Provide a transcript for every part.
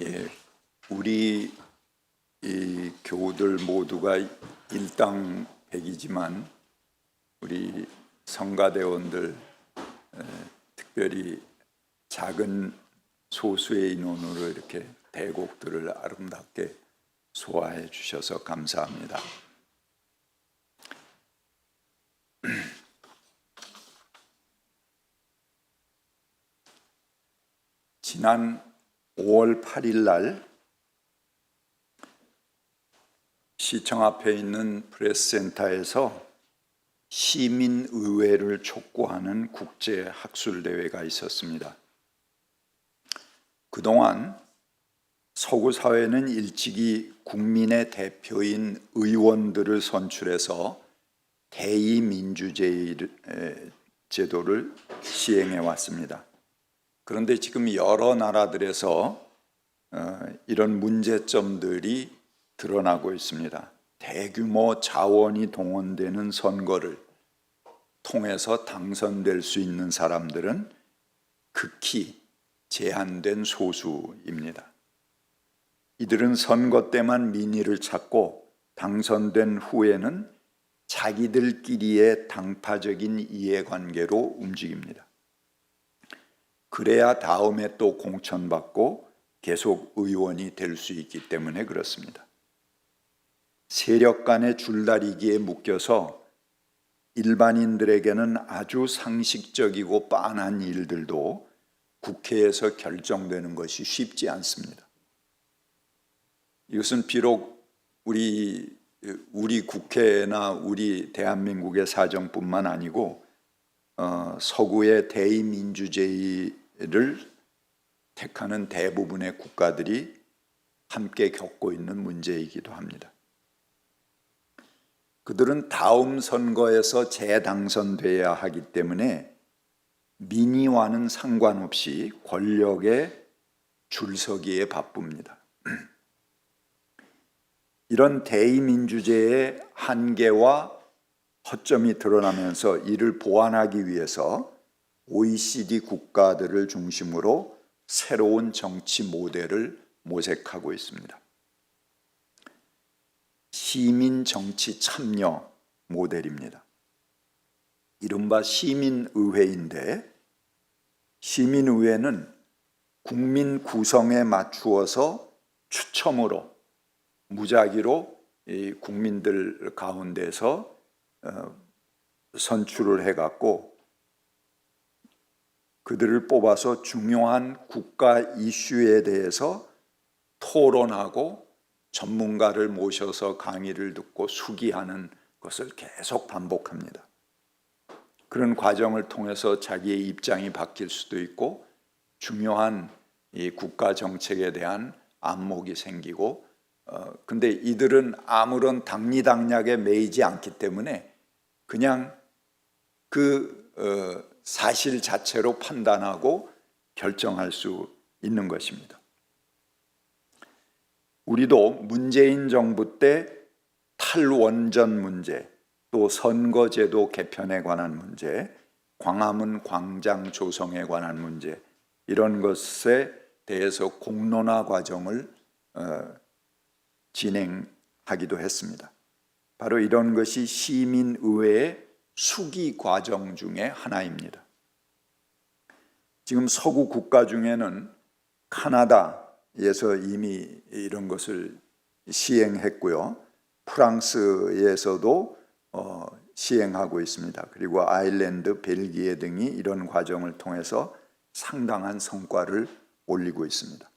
예, 우리 이 교우들 모두가 일당백이지만 우리 성가대원들 특별히 작은 소수의 인원으로 이렇게 대곡들을 아름답게 소화해 주셔서 감사합니다. 지난 5월 8일 날 시청 앞에 있는 프레스센터에서 시민의회를 촉구하는 국제학술대회가 있었습니다. 그동안 서구 사회는 일찍이 국민의 대표인 의원들을 선출해서 대의민주제도를 시행해 왔습니다. 그런데 지금 여러 나라들에서 이런 문제점들이 드러나고 있습니다. 대규모 자원이 동원되는 선거를 통해서 당선될 수 있는 사람들은 극히 제한된 소수입니다. 이들은 선거 때만 민의를 찾고 당선된 후에는 자기들끼리의 당파적인 이해관계로 움직입니다. 그래야 다음에 또 공천받고 계속 의원이 될 수 있기 때문에 그렇습니다. 세력 간의 줄다리기에 묶여서 일반인들에게는 아주 상식적이고 빤한 일들도 국회에서 결정되는 것이 쉽지 않습니다. 이것은 비록 우리 국회나 우리 대한민국의 사정뿐만 아니고 서구의 대의민주제를 택하는 대부분의 국가들이 함께 겪고 있는 문제이기도 합니다. 그들은 다음 선거에서 재당선돼야 하기 때문에 민의와는 상관없이 권력의 줄서기에 바쁩니다. 이런 대의민주제의 한계와 허점이 드러나면서 이를 보완하기 위해서 OECD 국가들을 중심으로 새로운 정치 모델을 모색하고 있습니다. 시민 정치 참여 모델입니다. 이른바 시민의회인데, 시민의회는 국민 구성에 맞추어서 추첨으로 무작위로 이 국민들 가운데서 선출을 해갖고 그들을 뽑아서 중요한 국가 이슈에 대해서 토론하고 전문가를 모셔서 강의를 듣고 수기하는 것을 계속 반복합니다. 그런 과정을 통해서 자기의 입장이 바뀔 수도 있고 중요한 이 국가 정책에 대한 안목이 생기고 근데 이들은 아무런 당리당략에 매이지 않기 때문에 그냥 그 사실 자체로 판단하고 결정할 수 있는 것입니다. 우리도 문재인 정부 때 탈원전 문제, 또 선거제도 개편에 관한 문제, 광화문 광장 조성에 관한 문제, 이런 것에 대해서 공론화 과정을 진행하기도 했습니다. 바로 이런 것이 시민의회의 수기 과정 중에 하나입니다. 지금 서구 국가 중에는 카나다에서 이미 이런 것을 시행했고요. 프랑스에서도 시행하고 있습니다. 그리고 아일랜드, 벨기에 등이 이런 과정을 통해서 상당한 성과를 올리고 있습니다.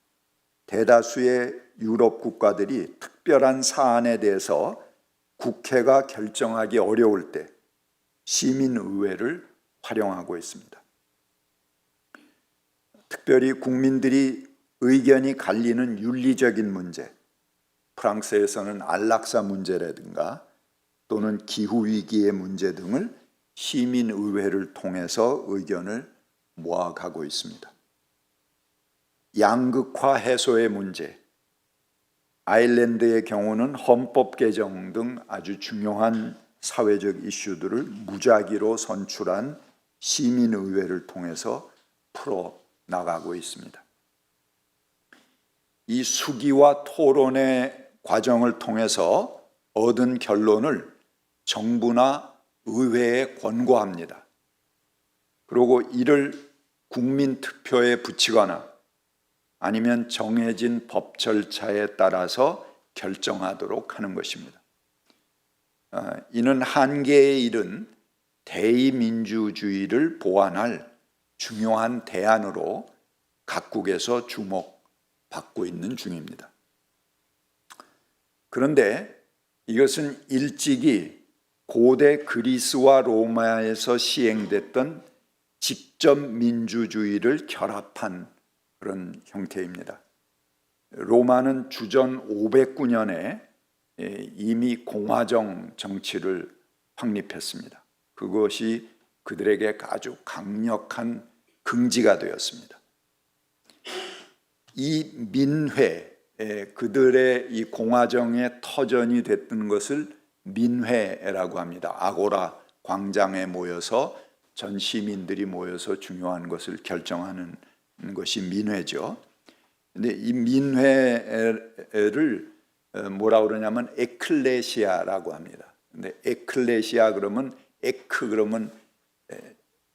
대다수의 유럽 국가들이 특별한 사안에 대해서 국회가 결정하기 어려울 때 시민의회를 활용하고 있습니다. 특별히 국민들이 의견이 갈리는 윤리적인 문제, 프랑스에서는 안락사 문제라든가 또는 기후위기의 문제 등을 시민의회를 통해서 의견을 모아가고 있습니다. 양극화 해소의 문제, 아일랜드의 경우는 헌법 개정 등 아주 중요한 사회적 이슈들을 무작위로 선출한 시민의회를 통해서 풀어나가고 있습니다. 이 수기와 토론의 과정을 통해서 얻은 결론을 정부나 의회에 권고합니다. 그리고 이를 국민 투표에 붙이거나 아니면 정해진 법 절차에 따라서 결정하도록 하는 것입니다. 이는 한계에 이른 대의민주주의를 보완할 중요한 대안으로 각국에서 주목받고 있는 중입니다. 그런데 이것은 일찍이 고대 그리스와 로마에서 시행됐던 직접 민주주의를 결합한 그런 형태입니다. 로마는 주전 509년에 이미 공화정 정치를 확립했습니다. 그것이 그들에게 아주 강력한 긍지가 되었습니다. 이 민회, 그들의 이 공화정의 터전이 됐던 것을 민회라고 합니다. 아고라 광장에 모여서 전 시민들이 모여서 중요한 것을 결정하는 것이 민회죠. 근데 이 민회를 뭐라 그러냐면 에클레시아라고 합니다. 근데 에클레시아 그러면 에크 그러면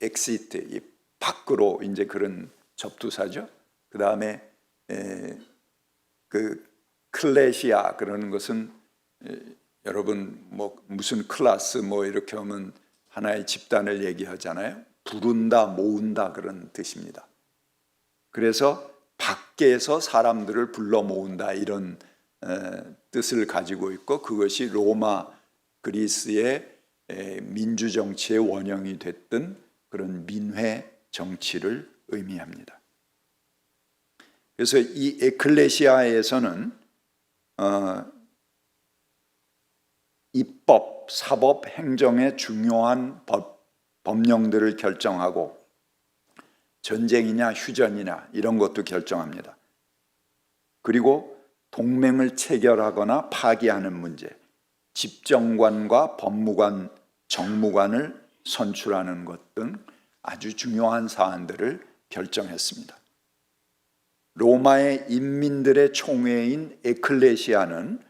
엑시트, 이 밖으로 이제 그런 접두사죠. 그 다음에 그 클레시아 그러는 것은 여러분 뭐 무슨 클래스 뭐 이렇게 하면 하나의 집단을 얘기하잖아요. 부른다, 모은다 그런 뜻입니다. 그래서 밖에서 사람들을 불러 모은다 이런 뜻을 가지고 있고 그것이 로마 그리스의 민주 정치의 원형이 됐던 그런 민회 정치를 의미합니다. 그래서 이 에클레시아에서는 입법, 사법, 행정의 중요한 법령들을 결정하고 전쟁이냐 휴전이냐 이런 것도 결정합니다. 그리고 동맹을 체결하거나 파기하는 문제, 집정관과 법무관, 정무관을 선출하는 것 등 아주 중요한 사안들을 결정했습니다. 로마의 인민들의 총회인 에클레시아는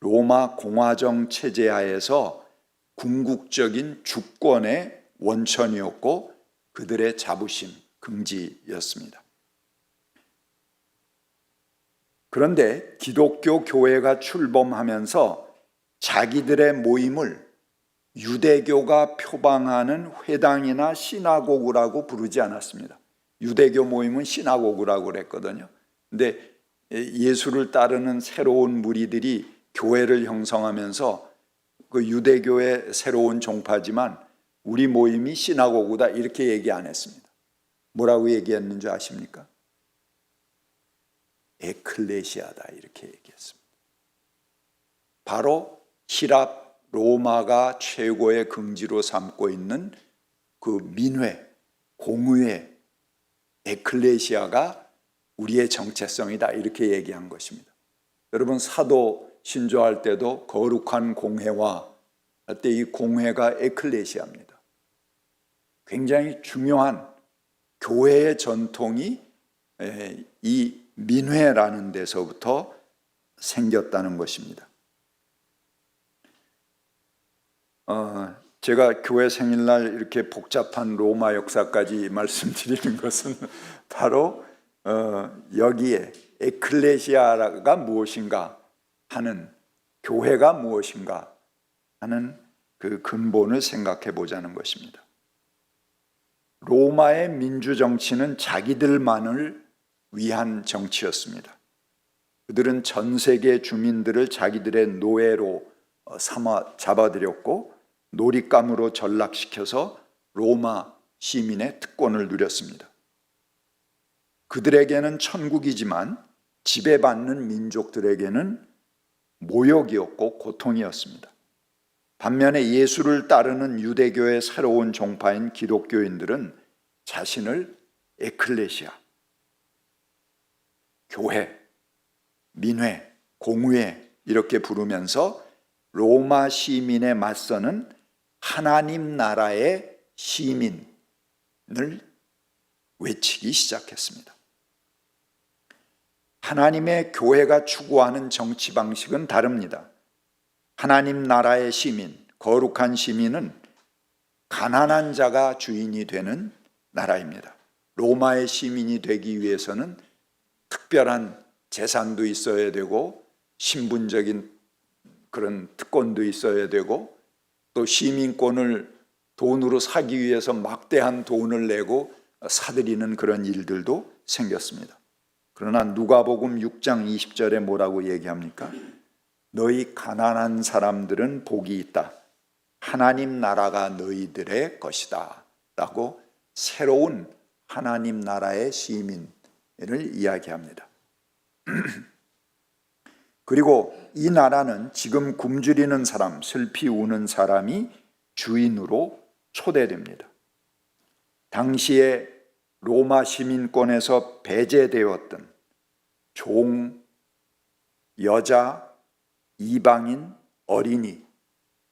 로마 공화정 체제 하에서 궁극적인 주권의 원천이었고 그들의 자부심, 긍지였습니다. 그런데 기독교 교회가 출범하면서 자기들의 모임을 유대교가 표방하는 회당이나 시나고그라고 부르지 않았습니다. 유대교 모임은 시나고그라고 그랬거든요. 근데 예수를 따르는 새로운 무리들이 교회를 형성하면서 그 유대교의 새로운 종파지만 우리 모임이 시나고그다 이렇게 얘기 안 했습니다. 뭐라고 얘기했는 줄 아십니까? 에클레시아다 이렇게 얘기했습니다. 바로 히랍 로마가 최고의 긍지로 삼고 있는 그 민회, 공의회, 에클레시아가 우리의 정체성이다 이렇게 얘기한 것입니다. 여러분 사도 신조할 때도 거룩한 공회와 할 때 이 공회가 에클레시아입니다. 굉장히 중요한 교회의 전통이 이 민회라는 데서부터 생겼다는 것입니다. 제가 교회 생일날 이렇게 복잡한 로마 역사까지 말씀드리는 것은 바로 여기에 에클레시아가 무엇인가 하는, 교회가 무엇인가 하는 그 근본을 생각해 보자는 것입니다. 로마의 민주정치는 자기들만을 위한 정치였습니다. 그들은 전 세계 주민들을 자기들의 노예로 삼아 잡아들였고 놀잇감으로 전락시켜서 로마 시민의 특권을 누렸습니다. 그들에게는 천국이지만 지배받는 민족들에게는 모욕이었고 고통이었습니다. 반면에 예수를 따르는 유대교의 새로운 종파인 기독교인들은 자신을 에클레시아, 교회, 민회, 공회 이렇게 부르면서 로마 시민에 맞서는 하나님 나라의 시민을 외치기 시작했습니다. 하나님의 교회가 추구하는 정치 방식은 다릅니다. 하나님 나라의 시민, 거룩한 시민은 가난한 자가 주인이 되는 나라입니다. 로마의 시민이 되기 위해서는 특별한 재산도 있어야 되고 신분적인 그런 특권도 있어야 되고 또 시민권을 돈으로 사기 위해서 막대한 돈을 내고 사들이는 그런 일들도 생겼습니다. 그러나 누가복음 6장 20절에 뭐라고 얘기합니까? 너희 가난한 사람들은 복이 있다. 하나님 나라가 너희들의 것이다. 라고 새로운 하나님 나라의 시민을 이야기합니다. 그리고 이 나라는 지금 굶주리는 사람, 슬피 우는 사람이 주인으로 초대됩니다. 당시에 로마 시민권에서 배제되었던 종, 여자, 이방인, 어린이,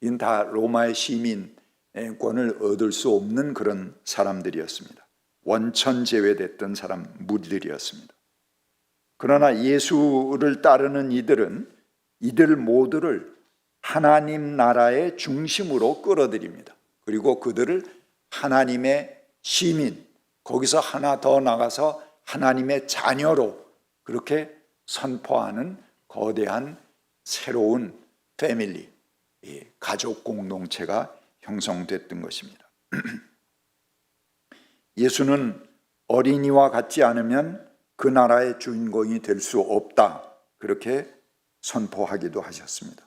이건 다 로마의 시민권을 얻을 수 없는 그런 사람들이었습니다. 원천 제외됐던 무리들이었습니다. 그러나 예수를 따르는 이들은 이들 모두를 하나님 나라의 중심으로 끌어들입니다. 그리고 그들을 하나님의 시민, 거기서 하나 더 나가서 하나님의 자녀로 그렇게 선포하는 거대한 새로운 패밀리, 가족 공동체가 형성됐던 것입니다. 예수는 어린이와 같지 않으면 그 나라의 주인공이 될 수 없다, 그렇게 선포하기도 하셨습니다.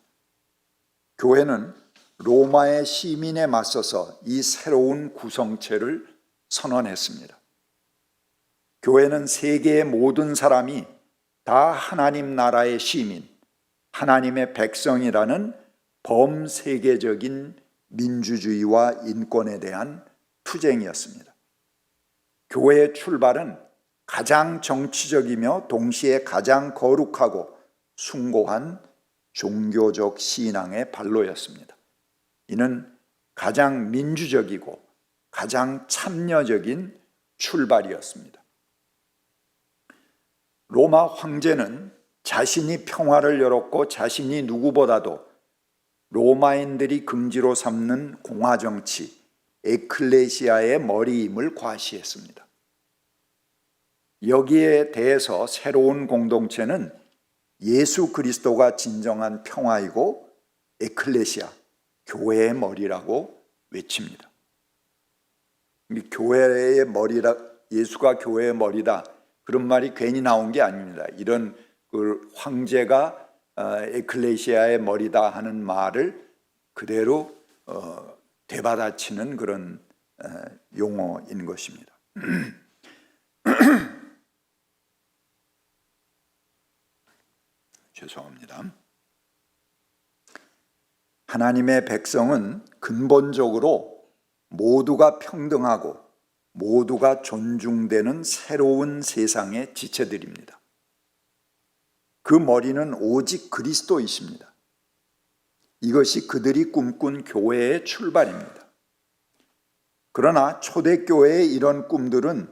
교회는 로마의 시민에 맞서서 이 새로운 구성체를 선언했습니다. 교회는 세계의 모든 사람이 다 하나님 나라의 시민, 하나님의 백성이라는 범세계적인 민주주의와 인권에 대한 투쟁이었습니다. 교회의 출발은 가장 정치적이며 동시에 가장 거룩하고 숭고한 종교적 신앙의 발로였습니다. 이는 가장 민주적이고 가장 참여적인 출발이었습니다. 로마 황제는 자신이 평화를 열었고 자신이 누구보다도 로마인들이 긍지로 삼는 공화정치, 에클레시아의 머리임을 과시했습니다. 여기에 대해서 새로운 공동체는 예수 그리스도가 진정한 평화이고 에클레시아, 교회의 머리라고 외칩니다. 교회의 머리라, 예수가 교회의 머리다, 그런 말이 괜히 나온 게 아닙니다. 이런 그 황제가 에클레시아의 머리다 하는 말을 그대로 되받아치는 그런 용어인 것입니다. 죄송합니다. 하나님의 백성은 근본적으로 모두가 평등하고 모두가 존중되는 새로운 세상의 지체들입니다. 그 머리는 오직 그리스도이십니다. 이것이 그들이 꿈꾼 교회의 출발입니다. 그러나 초대교회의 이런 꿈들은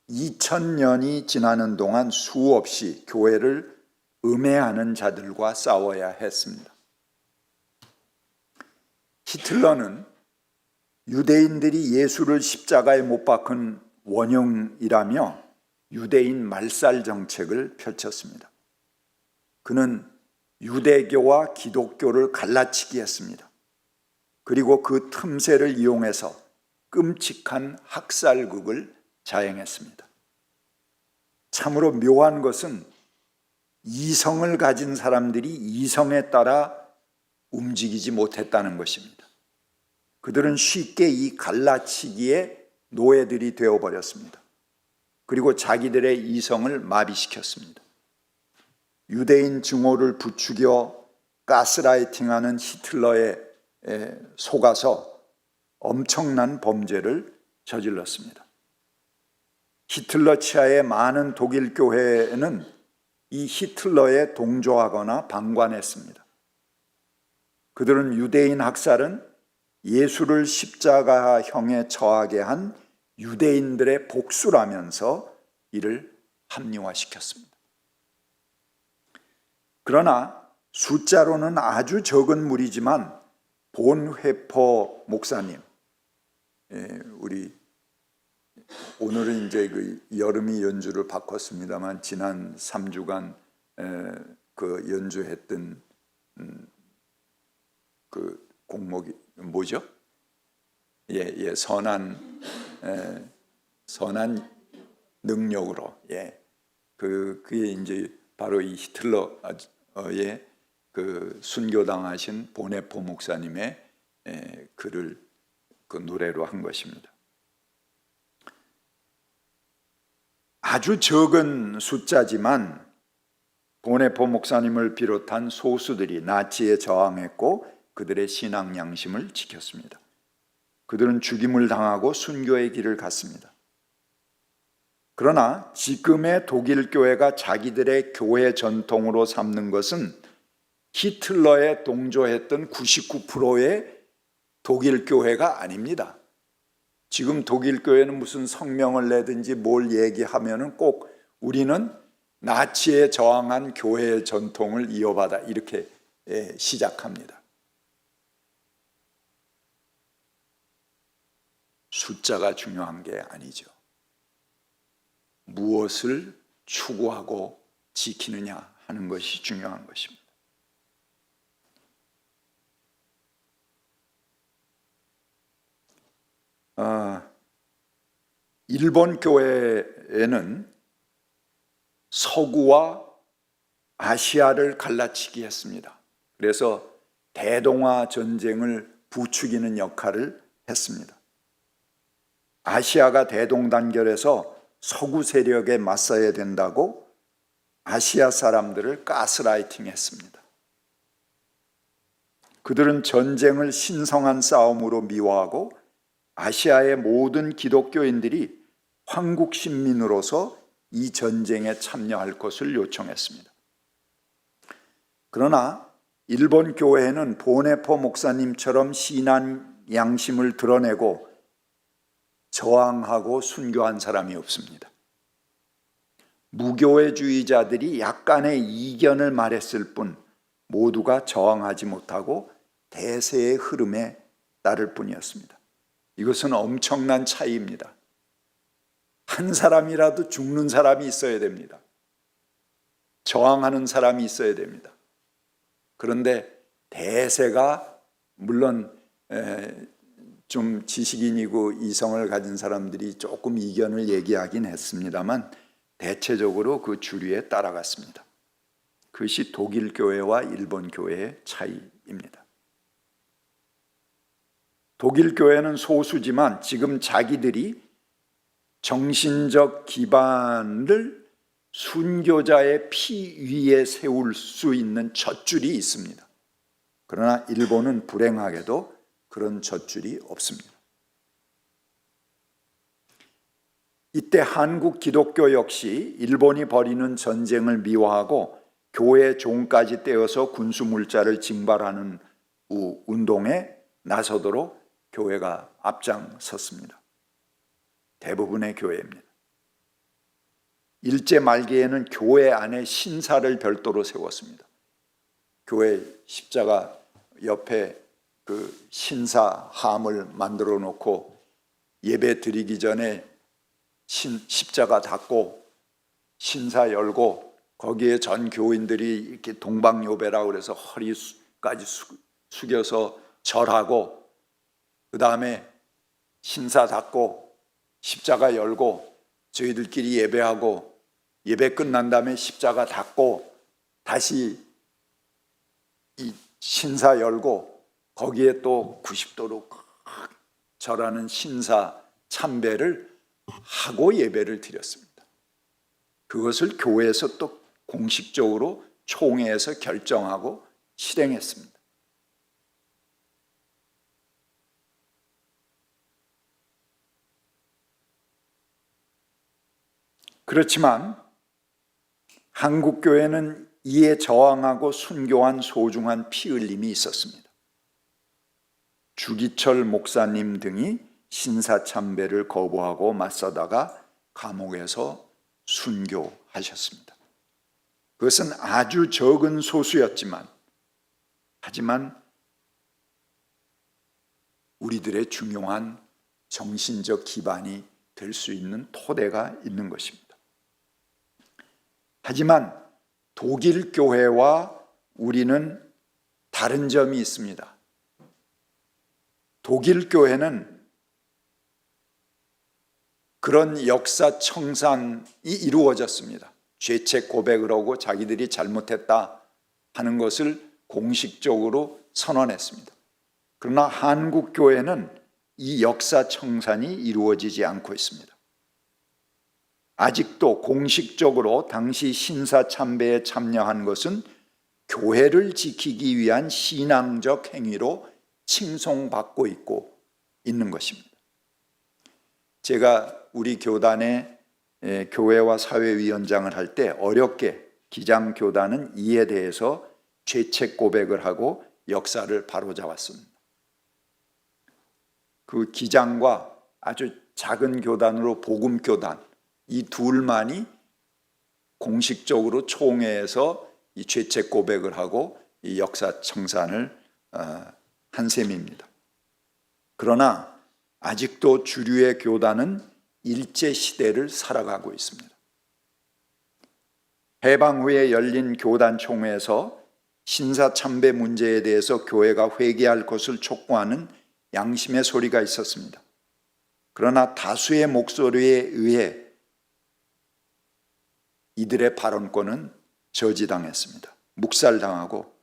2000년이 지나는 동안 수없이 교회를 음해하는 자들과 싸워야 했습니다. 히틀러는 유대인들이 예수를 십자가에 못 박은 원흉이라며 유대인 말살 정책을 펼쳤습니다. 그는 유대교와 기독교를 갈라치기 했습니다. 그리고 그 틈새를 이용해서 끔찍한 학살극을 자행했습니다. 참으로 묘한 것은 이성을 가진 사람들이 이성에 따라 움직이지 못했다는 것입니다. 그들은 쉽게 이 갈라치기의 노예들이 되어버렸습니다. 그리고 자기들의 이성을 마비시켰습니다. 유대인 증오를 부추겨 가스라이팅하는 히틀러에 속아서 엄청난 범죄를 저질렀습니다. 히틀러 치하의 많은 독일 교회는 이 히틀러에 동조하거나 방관했습니다. 그들은 유대인 학살은 예수를 십자가형에 처하게 한 유대인들의 복수라면서 이를 합리화시켰습니다. 그러나 숫자로는 아주 적은 무리지만 본회포 목사님, 우리 오늘은 이제 그 여름이 연주를 바꿨습니다만 지난 3주간 그 연주했던 그 곡목이 뭐죠? 선한 능력으로, 그게 이제 바로 이 히틀러의 그 순교당하신 본회포 목사님의 글을 그 노래로 한 것입니다. 아주 적은 숫자지만 본회포 목사님을 비롯한 소수들이 나치에 저항했고 그들의 신앙 양심을 지켰습니다. 그들은 죽임을 당하고 순교의 길을 갔습니다. 그러나 지금의 독일 교회가 자기들의 교회 전통으로 삼는 것은 히틀러에 동조했던 99%의 독일 교회가 아닙니다. 지금 독일 교회는 무슨 성명을 내든지 뭘 얘기하면은 꼭 우리는 나치에 저항한 교회의 전통을 이어받아 이렇게 시작합니다. 숫자가 중요한 게 아니죠. 무엇을 추구하고 지키느냐 하는 것이 중요한 것입니다. 일본 교회에는 서구와 아시아를 갈라치기 했습니다. 그래서 대동아 전쟁을 부추기는 역할을 했습니다. 아시아가 대동단결해서 서구 세력에 맞서야 된다고 아시아 사람들을 가스라이팅 했습니다. 그들은 전쟁을 신성한 싸움으로 미화하고 아시아의 모든 기독교인들이 황국 신민으로서 이 전쟁에 참여할 것을 요청했습니다. 그러나 일본 교회에는 본회포 목사님처럼 신앙 양심을 드러내고 저항하고 순교한 사람이 없습니다. 무교회주의자들이 약간의 이견을 말했을 뿐 모두가 저항하지 못하고 대세의 흐름에 따를 뿐이었습니다. 이것은 엄청난 차이입니다. 한 사람이라도 죽는 사람이 있어야 됩니다. 저항하는 사람이 있어야 됩니다. 그런데 대세가 물론 좀 지식인이고 이성을 가진 사람들이 조금 이견을 얘기하긴 했습니다만 대체적으로 그 주류에 따라갔습니다. 그것이 독일 교회와 일본 교회의 차이입니다. 독일 교회는 소수지만 지금 자기들이 정신적 기반을 순교자의 피 위에 세울 수 있는 젖줄이 있습니다. 그러나 일본은 불행하게도 그런 젖줄이 없습니다. 이때 한국 기독교 역시 일본이 벌이는 전쟁을 미화하고 교회 종까지 떼어서 군수물자를 징발하는 운동에 나서도록 교회가 앞장섰습니다. 대부분의 교회입니다. 일제 말기에는 교회 안에 신사를 별도로 세웠습니다. 교회 십자가 옆에 그 신사함을 만들어 놓고 예배 드리기 전에 십자가 닫고 신사 열고 거기에 전 교인들이 이렇게 동방요배라고 그래서 허리까지 숙여서 절하고 그 다음에 신사 닫고 십자가 열고 저희들끼리 예배하고 예배 끝난 다음에 십자가 닫고 다시 이 신사 열고 거기에 또 90도로 절하는 신사 참배를 하고 예배를 드렸습니다. 그것을 교회에서 또 공식적으로 총회에서 결정하고 실행했습니다. 그렇지만 한국교회는 이에 저항하고 순교한 소중한 피 흘림이 있었습니다. 주기철 목사님 등이 신사참배를 거부하고 맞서다가 감옥에서 순교하셨습니다. 그것은 아주 적은 소수였지만, 하지만 우리들의 중요한 정신적 기반이 될 수 있는 토대가 있는 것입니다. 하지만 독일 교회와 우리는 다른 점이 있습니다. 독일 교회는 그런 역사 청산이 이루어졌습니다. 죄책 고백을 하고 자기들이 잘못했다 하는 것을 공식적으로 선언했습니다. 그러나 한국 교회는 이 역사 청산이 이루어지지 않고 있습니다. 아직도 공식적으로 당시 신사참배에 참여한 것은 교회를 지키기 위한 신앙적 행위로 칭송받고 있는 것입니다. 제가 우리 교단의 교회와 사회위원장을 할 때 어렵게 기장교단은 이에 대해서 죄책 고백을 하고 역사를 바로잡았습니다. 그 기장과 아주 작은 교단으로 복음교단, 이 둘만이 공식적으로 총회에서 이 죄책 고백을 하고 이 역사 청산을 한 셈입니다. 그러나 아직도 주류의 교단은 일제시대를 살아가고 있습니다. 해방 후에 열린 교단 총회에서 신사참배 문제에 대해서 교회가 회개할 것을 촉구하는 양심의 소리가 있었습니다. 그러나 다수의 목소리에 의해 이들의 발언권은 저지당했습니다. 묵살당하고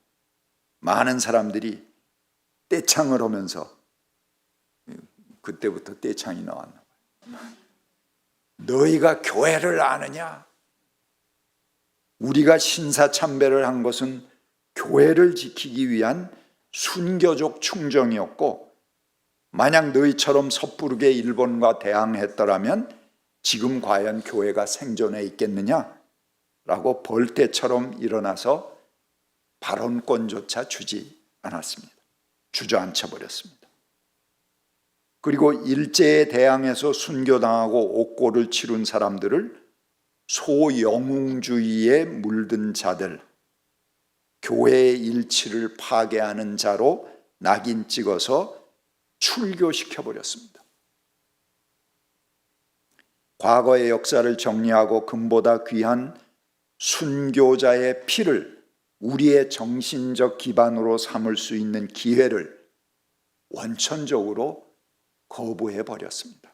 많은 사람들이 떼창을 하면서, 그때부터 떼창이 나왔나 봐요. 너희가 교회를 아느냐? 우리가 신사참배를 한 것은 교회를 지키기 위한 순교적 충정이었고, 만약 너희처럼 섣부르게 일본과 대항했더라면 지금 과연 교회가 생존해 있겠느냐? 라고 벌떼처럼 일어나서 발언권조차 주지 않았습니다. 주저앉혀 버렸습니다. 그리고 일제에 대항해서 순교당하고 옥고를 치룬 사람들을 소영웅주의에 물든 자들, 교회의 일치를 파괴하는 자로 낙인 찍어서 출교시켜버렸습니다. 과거의 역사를 정리하고 금보다 귀한 순교자의 피를 우리의 정신적 기반으로 삼을 수 있는 기회를 원천적으로 거부해버렸습니다.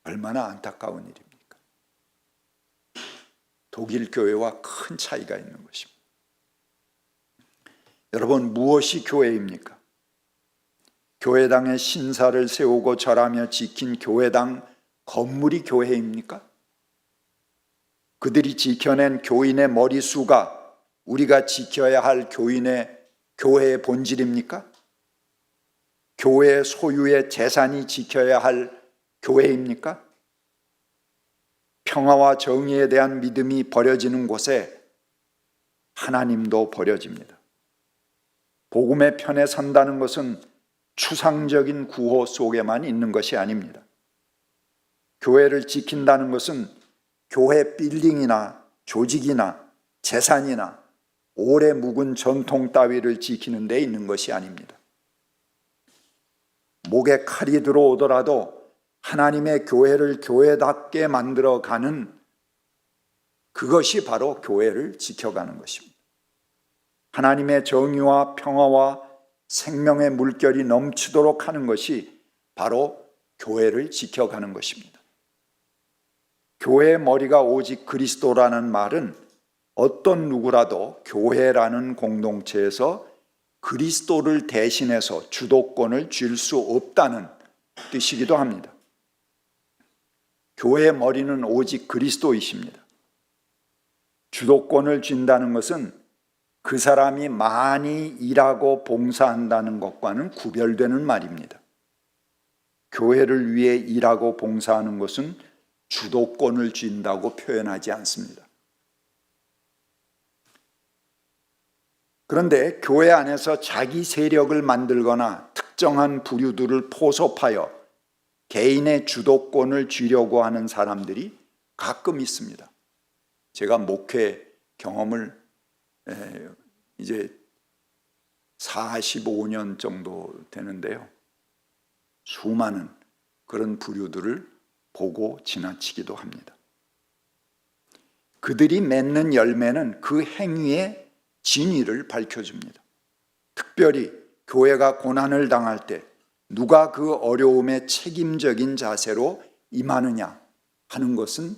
얼마나 안타까운 일입니까? 독일 교회와 큰 차이가 있는 것입니다. 여러분, 무엇이 교회입니까? 교회당의 신사를 세우고 절하며 지킨 교회당 건물이 교회입니까? 그들이 지켜낸 교인의 머리수가 우리가 지켜야 할 교회의 본질입니까? 교회 소유의 재산이 지켜야 할 교회입니까? 평화와 정의에 대한 믿음이 버려지는 곳에 하나님도 버려집니다. 복음의 편에 선다는 것은 추상적인 구호 속에만 있는 것이 아닙니다. 교회를 지킨다는 것은 교회 빌딩이나 조직이나 재산이나 오래 묵은 전통 따위를 지키는 데 있는 것이 아닙니다. 목에 칼이 들어오더라도 하나님의 교회를 교회답게 만들어가는, 그것이 바로 교회를 지켜가는 것입니다. 하나님의 정의와 평화와 생명의 물결이 넘치도록 하는 것이 바로 교회를 지켜가는 것입니다. 교회의 머리가 오직 그리스도라는 말은 어떤 누구라도 교회라는 공동체에서 그리스도를 대신해서 주도권을 쥘 수 없다는 뜻이기도 합니다. 교회의 머리는 오직 그리스도이십니다. 주도권을 쥔다는 것은 그 사람이 많이 일하고 봉사한다는 것과는 구별되는 말입니다. 교회를 위해 일하고 봉사하는 것은 주도권을 쥔다고 표현하지 않습니다. 그런데 교회 안에서 자기 세력을 만들거나 특정한 부류들을 포섭하여 개인의 주도권을 쥐려고 하는 사람들이 가끔 있습니다. 제가 목회 경험을 이제 45년 정도 되는데요. 수많은 그런 부류들을 보고 지나치기도 합니다. 그들이 맺는 열매는 그 행위의 진위를 밝혀줍니다. 특별히 교회가 고난을 당할 때 누가 그 어려움에 책임적인 자세로 임하느냐 하는 것은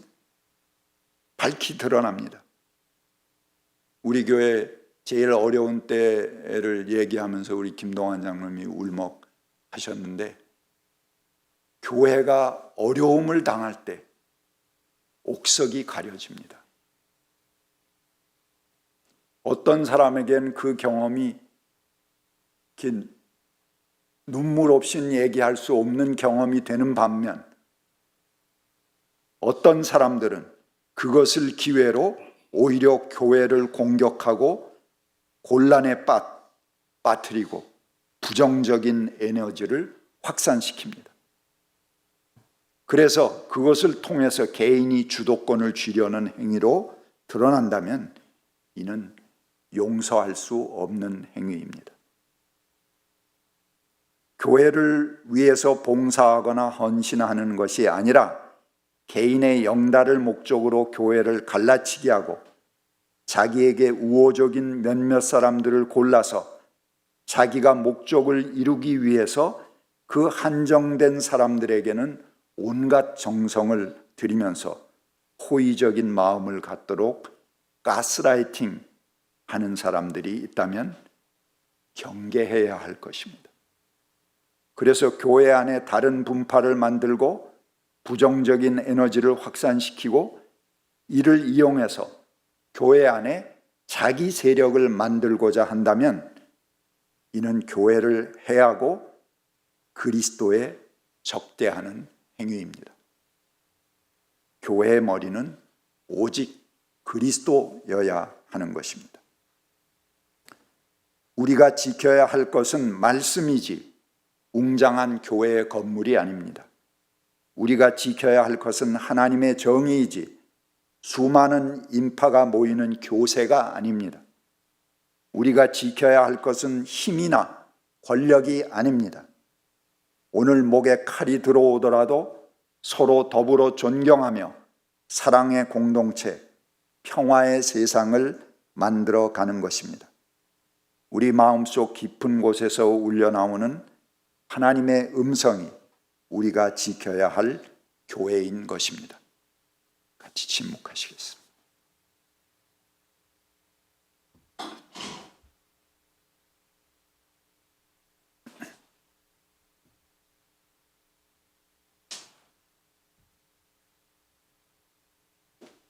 밝히 드러납니다. 우리 교회 제일 어려운 때를 얘기하면서 우리 김동환 장로님이 울먹하셨는데, 교회가 어려움을 당할 때 옥석이 가려집니다. 어떤 사람에겐 그 경험이 눈물 없이는 얘기할 수 없는 경험이 되는 반면, 어떤 사람들은 그것을 기회로 오히려 교회를 공격하고 곤란에 빠뜨리고 부정적인 에너지를 확산시킵니다. 그래서 그것을 통해서 개인이 주도권을 쥐려는 행위로 드러난다면 이는 용서할 수 없는 행위입니다. 교회를 위해서 봉사하거나 헌신하는 것이 아니라 개인의 영달을 목적으로 교회를 갈라치게 하고 자기에게 우호적인 몇몇 사람들을 골라서 자기가 목적을 이루기 위해서 그 한정된 사람들에게는 온갖 정성을 들이면서 호의적인 마음을 갖도록 가스라이팅 하는 사람들이 있다면 경계해야 할 것입니다. 그래서 교회 안에 다른 분파를 만들고 부정적인 에너지를 확산시키고 이를 이용해서 교회 안에 자기 세력을 만들고자 한다면 이는 교회를 해하고 그리스도에 적대하는 행위입니다. 교회의 머리는 오직 그리스도여야 하는 것입니다. 우리가 지켜야 할 것은 말씀이지 웅장한 교회의 건물이 아닙니다. 우리가 지켜야 할 것은 하나님의 정의이지 수많은 인파가 모이는 교세가 아닙니다. 우리가 지켜야 할 것은 힘이나 권력이 아닙니다. 오늘 목에 칼이 들어오더라도 서로 더불어 존경하며 사랑의 공동체, 평화의 세상을 만들어 가는 것입니다. 우리 마음속 깊은 곳에서 울려나오는 하나님의 음성이 우리가 지켜야 할 교회인 것입니다. 같이 침묵하시겠습니다.